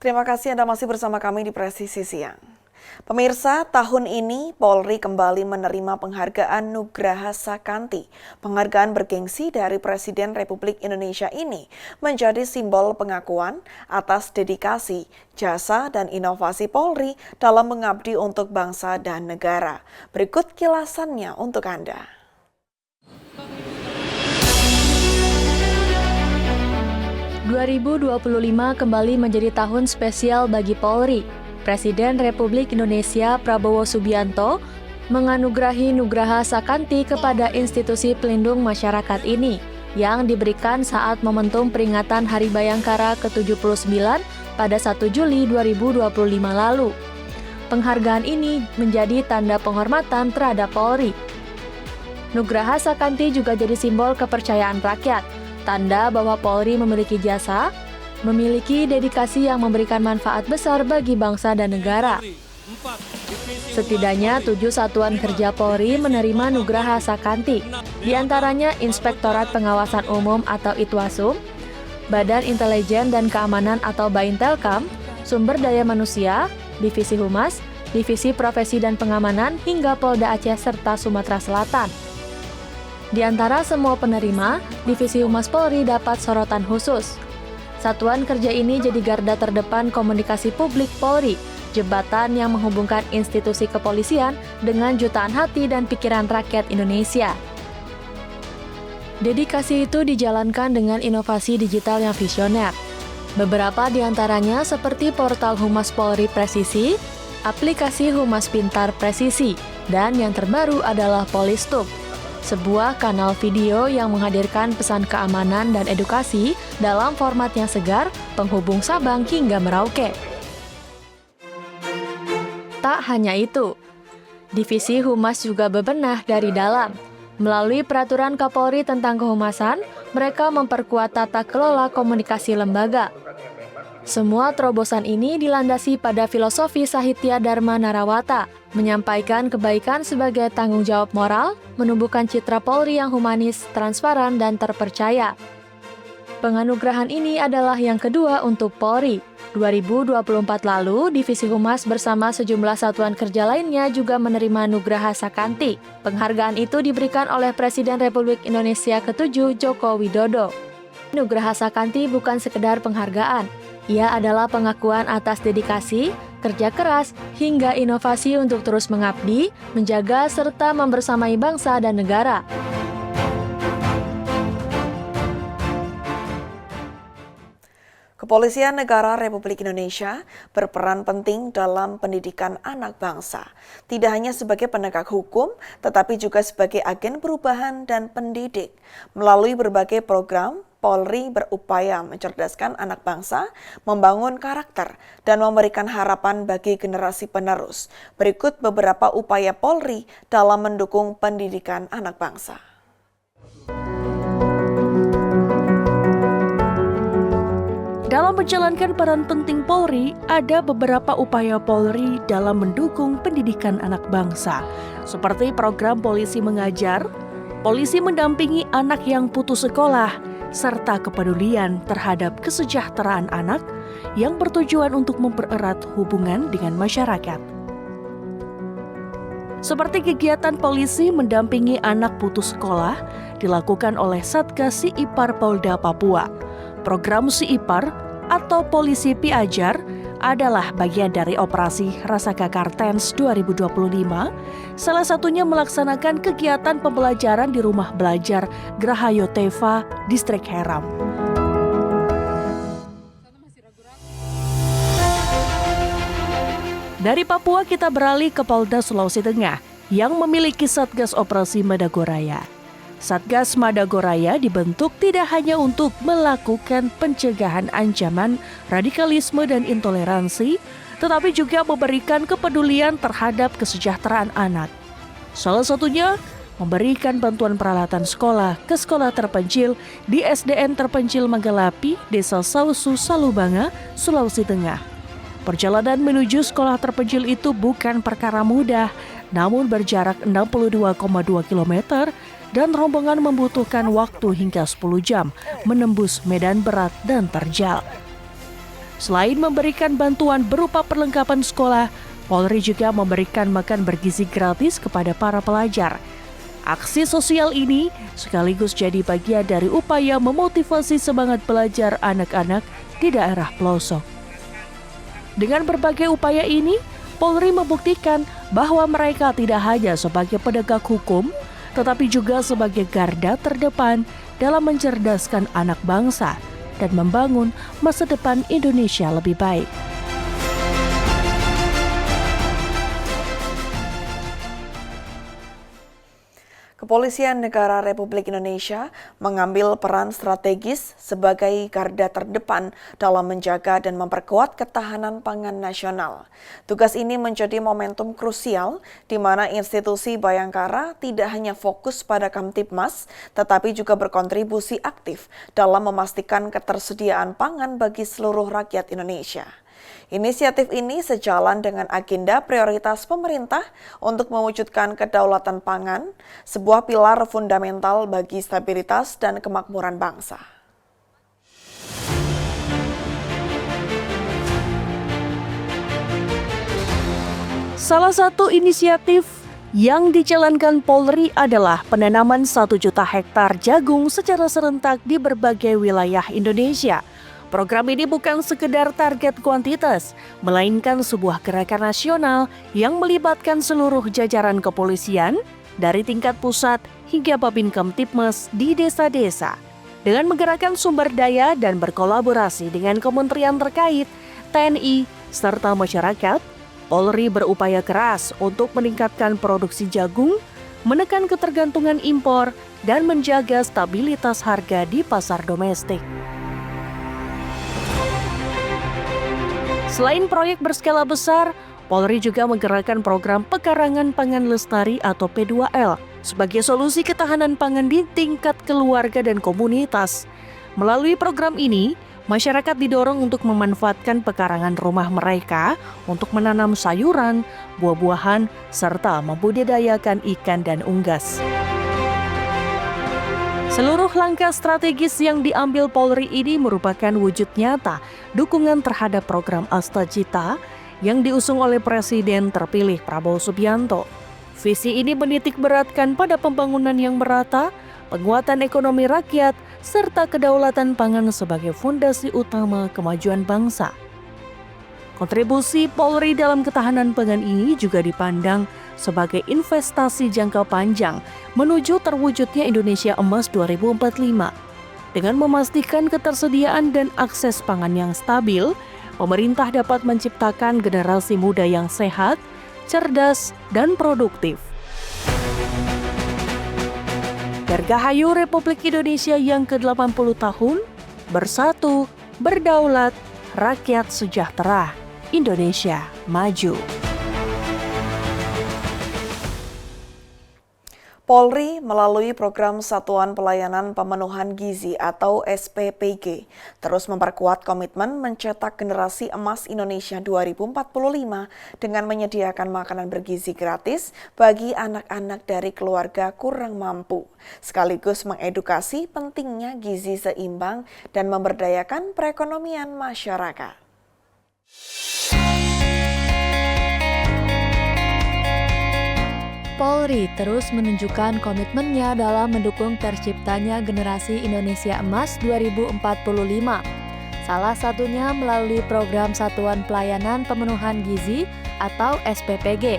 Terima kasih Anda masih bersama kami di Presisi Siang. Pemirsa, tahun ini Polri kembali menerima penghargaan Nugraha Sakanti. Penghargaan bergengsi dari Presiden Republik Indonesia ini menjadi simbol pengakuan atas dedikasi, jasa, dan inovasi Polri dalam mengabdi untuk bangsa dan negara. Berikut kilasannya untuk Anda. 2025 kembali menjadi tahun spesial bagi Polri. Presiden Republik Indonesia Prabowo Subianto menganugerahi Nugraha Sakanti kepada institusi pelindung masyarakat ini yang diberikan saat momentum peringatan Hari Bayangkara ke-79 pada 1 Juli 2025 lalu. Penghargaan ini menjadi tanda penghormatan terhadap Polri. Nugraha Sakanti juga jadi simbol kepercayaan rakyat, tanda bahwa Polri memiliki jasa, memiliki dedikasi yang memberikan manfaat besar bagi bangsa dan negara. Setidaknya 7 satuan kerja Polri menerima Nugraha Sakanti, di antaranya Inspektorat Pengawasan Umum atau Itwasum, Badan Intelijen dan Keamanan atau Baintelkam, Sumber Daya Manusia, Divisi Humas, Divisi Profesi dan Pengamanan, hingga Polda Aceh serta Sumatera Selatan. Di antara semua penerima, Divisi Humas Polri dapat sorotan khusus. Satuan kerja ini jadi garda terdepan komunikasi publik Polri, jembatan yang menghubungkan institusi kepolisian dengan jutaan hati dan pikiran rakyat Indonesia. Dedikasi itu dijalankan dengan inovasi digital yang visioner. Beberapa di antaranya seperti portal Humas Polri Presisi, aplikasi Humas Pintar Presisi, dan yang terbaru adalah Polistub, sebuah kanal video yang menghadirkan pesan keamanan dan edukasi dalam format yang segar, penghubung Sabang hingga Merauke. Tak hanya itu, Divisi Humas juga bebenah dari dalam. Melalui peraturan Kapolri tentang kehumasan, mereka memperkuat tata kelola komunikasi lembaga. Semua terobosan ini dilandasi pada filosofi Sahitya Dharma Narawata, menyampaikan kebaikan sebagai tanggung jawab moral, menumbuhkan citra Polri yang humanis, transparan, dan terpercaya. Penganugerahan ini adalah yang kedua untuk Polri. 2024 lalu, Divisi Humas bersama sejumlah satuan kerja lainnya juga menerima Nugraha Sakanti. Penghargaan itu diberikan oleh Presiden Republik Indonesia ke-7 Joko Widodo. Nugraha Sakanti bukan sekedar penghargaan. Ia adalah pengakuan atas dedikasi, kerja keras, hingga inovasi untuk terus mengabdi, menjaga, serta membersamai bangsa dan negara. Kepolisian Negara Republik Indonesia berperan penting dalam pendidikan anak bangsa. Tidak hanya sebagai penegak hukum, tetapi juga sebagai agen perubahan dan pendidik. Melalui berbagai program, Polri berupaya mencerdaskan anak bangsa, membangun karakter, dan memberikan harapan bagi generasi penerus. Berikut beberapa upaya Polri dalam mendukung pendidikan anak bangsa. Dalam menjalankan peran penting Polri, ada beberapa upaya Polri dalam mendukung pendidikan anak bangsa, seperti program Polisi Mengajar, polisi mendampingi anak yang putus sekolah, serta kepedulian terhadap kesejahteraan anak yang bertujuan untuk mempererat hubungan dengan masyarakat. Seperti kegiatan polisi mendampingi anak putus sekolah dilakukan oleh Satgas SIIPAR Polda Papua. Program SIIPAR atau Polisi Piajar adalah bagian dari operasi Rasaka Kartens 2025, salah satunya melaksanakan kegiatan pembelajaran di Rumah Belajar Grahayo Teva, Distrik Heram. Dari Papua kita beralih ke Polda Sulawesi Tengah yang memiliki Satgas Operasi Madagoraya. Satgas Madagoraya dibentuk tidak hanya untuk melakukan pencegahan ancaman radikalisme dan intoleransi, tetapi juga memberikan kepedulian terhadap kesejahteraan anak. Salah satunya, memberikan bantuan peralatan sekolah ke sekolah terpencil di SDN Terpencil Manggalapi, Desa Sausu, Salubanga, Sulawesi Tengah. Perjalanan menuju sekolah terpencil itu bukan perkara mudah, namun berjarak 62,2 km dan rombongan membutuhkan waktu hingga 10 jam menembus medan berat dan terjal. Selain memberikan bantuan berupa perlengkapan sekolah, Polri juga memberikan makan bergizi gratis kepada para pelajar. Aksi sosial ini sekaligus jadi bagian dari upaya memotivasi semangat belajar anak-anak di daerah pelosok. Dengan berbagai upaya ini, Polri membuktikan bahwa mereka tidak hanya sebagai penegak hukum, tetapi juga sebagai garda terdepan dalam mencerdaskan anak bangsa dan membangun masa depan Indonesia lebih baik. Kepolisian Negara Republik Indonesia mengambil peran strategis sebagai garda terdepan dalam menjaga dan memperkuat ketahanan pangan nasional. Tugas ini menjadi momentum krusial di mana institusi Bayangkara tidak hanya fokus pada Kamtibmas, tetapi juga berkontribusi aktif dalam memastikan ketersediaan pangan bagi seluruh rakyat Indonesia. Inisiatif ini sejalan dengan agenda prioritas pemerintah untuk mewujudkan kedaulatan pangan, sebuah pilar fundamental bagi stabilitas dan kemakmuran bangsa. Salah satu inisiatif yang dijalankan Polri adalah penanaman 1 juta hektar jagung secara serentak di berbagai wilayah Indonesia. Program ini bukan sekedar target kuantitas, melainkan sebuah gerakan nasional yang melibatkan seluruh jajaran kepolisian dari tingkat pusat hingga Babin Kamtibmas di desa-desa. Dengan menggerakkan sumber daya dan berkolaborasi dengan kementerian terkait, TNI, serta masyarakat, Polri berupaya keras untuk meningkatkan produksi jagung, menekan ketergantungan impor, dan menjaga stabilitas harga di pasar domestik. Selain proyek berskala besar, Polri juga menggerakkan program Pekarangan Pangan Lestari atau P2L sebagai solusi ketahanan pangan di tingkat keluarga dan komunitas. Melalui program ini, masyarakat didorong untuk memanfaatkan pekarangan rumah mereka untuk menanam sayuran, buah-buahan, serta membudidayakan ikan dan unggas. Seluruh langkah strategis yang diambil Polri ini merupakan wujud nyata dukungan terhadap program Astagita yang diusung oleh Presiden terpilih Prabowo Subianto. Visi ini menitik beratkan pada pembangunan yang merata, penguatan ekonomi rakyat, serta kedaulatan pangan sebagai fondasi utama kemajuan bangsa. Kontribusi Polri dalam ketahanan pangan ini juga dipandang sebagai investasi jangka panjang menuju terwujudnya Indonesia Emas 2045. Dengan memastikan ketersediaan dan akses pangan yang stabil, pemerintah dapat menciptakan generasi muda yang sehat, cerdas, dan produktif. Dirgahayu Republik Indonesia yang ke-80 tahun, bersatu, berdaulat, rakyat sejahtera, Indonesia maju. Polri melalui program Satuan Pelayanan Pemenuhan Gizi atau SPPG terus memperkuat komitmen mencetak generasi emas Indonesia 2045 dengan menyediakan makanan bergizi gratis bagi anak-anak dari keluarga kurang mampu, sekaligus mengedukasi pentingnya gizi seimbang dan memberdayakan perekonomian masyarakat. Polri terus menunjukkan komitmennya dalam mendukung terciptanya generasi Indonesia Emas 2045. Salah satunya melalui program Satuan Pelayanan Pemenuhan Gizi atau SPPG.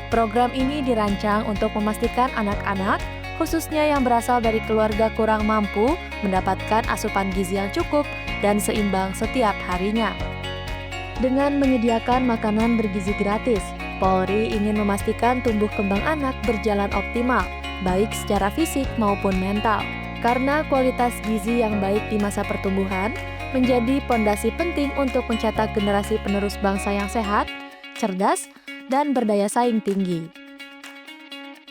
Program ini dirancang untuk memastikan anak-anak, khususnya yang berasal dari keluarga kurang mampu, mendapatkan asupan gizi yang cukup dan seimbang setiap harinya. Dengan menyediakan makanan bergizi gratis, Polri ingin memastikan tumbuh kembang anak berjalan optimal, baik secara fisik maupun mental. Karena kualitas gizi yang baik di masa pertumbuhan menjadi pondasi penting untuk mencetak generasi penerus bangsa yang sehat, cerdas, dan berdaya saing tinggi.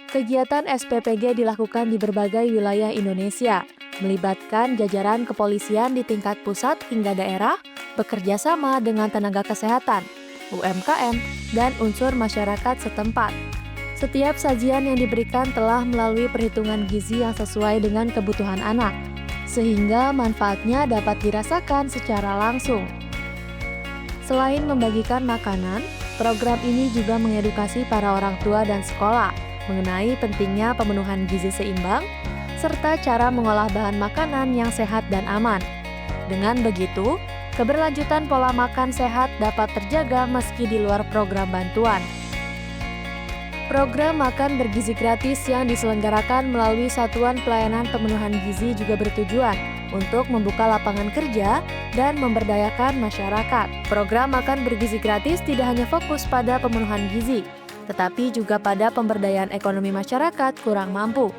Kegiatan SPPG dilakukan di berbagai wilayah Indonesia, melibatkan jajaran kepolisian di tingkat pusat hingga daerah, bekerja sama dengan tenaga kesehatan, UMKM, dan unsur masyarakat setempat. Setiap sajian yang diberikan telah melalui perhitungan gizi yang sesuai dengan kebutuhan anak, sehingga manfaatnya dapat dirasakan secara langsung. Selain membagikan makanan, program ini juga mengedukasi para orang tua dan sekolah mengenai pentingnya pemenuhan gizi seimbang serta cara mengolah bahan makanan yang sehat dan aman. Dengan begitu, keberlanjutan pola makan sehat dapat terjaga meski di luar program bantuan. Program makan bergizi gratis yang diselenggarakan melalui Satuan Pelayanan Pemenuhan Gizi juga bertujuan untuk membuka lapangan kerja dan memberdayakan masyarakat. Program makan bergizi gratis tidak hanya fokus pada pemenuhan gizi, tetapi juga pada pemberdayaan ekonomi masyarakat kurang mampu.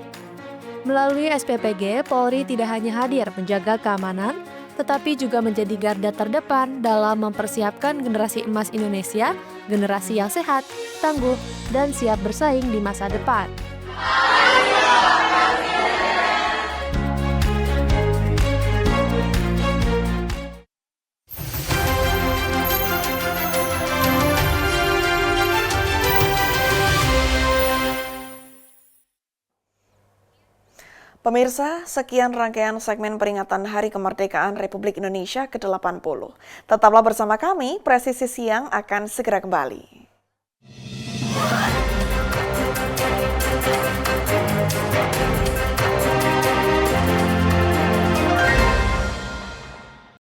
Melalui SPPG, Polri tidak hanya hadir menjaga keamanan, tetapi juga menjadi garda terdepan dalam mempersiapkan generasi emas Indonesia, generasi yang sehat, tangguh, dan siap bersaing di masa depan. Pemirsa, sekian rangkaian segmen peringatan Hari Kemerdekaan Republik Indonesia ke-80. Tetaplah bersama kami, Presisi Siang akan segera kembali.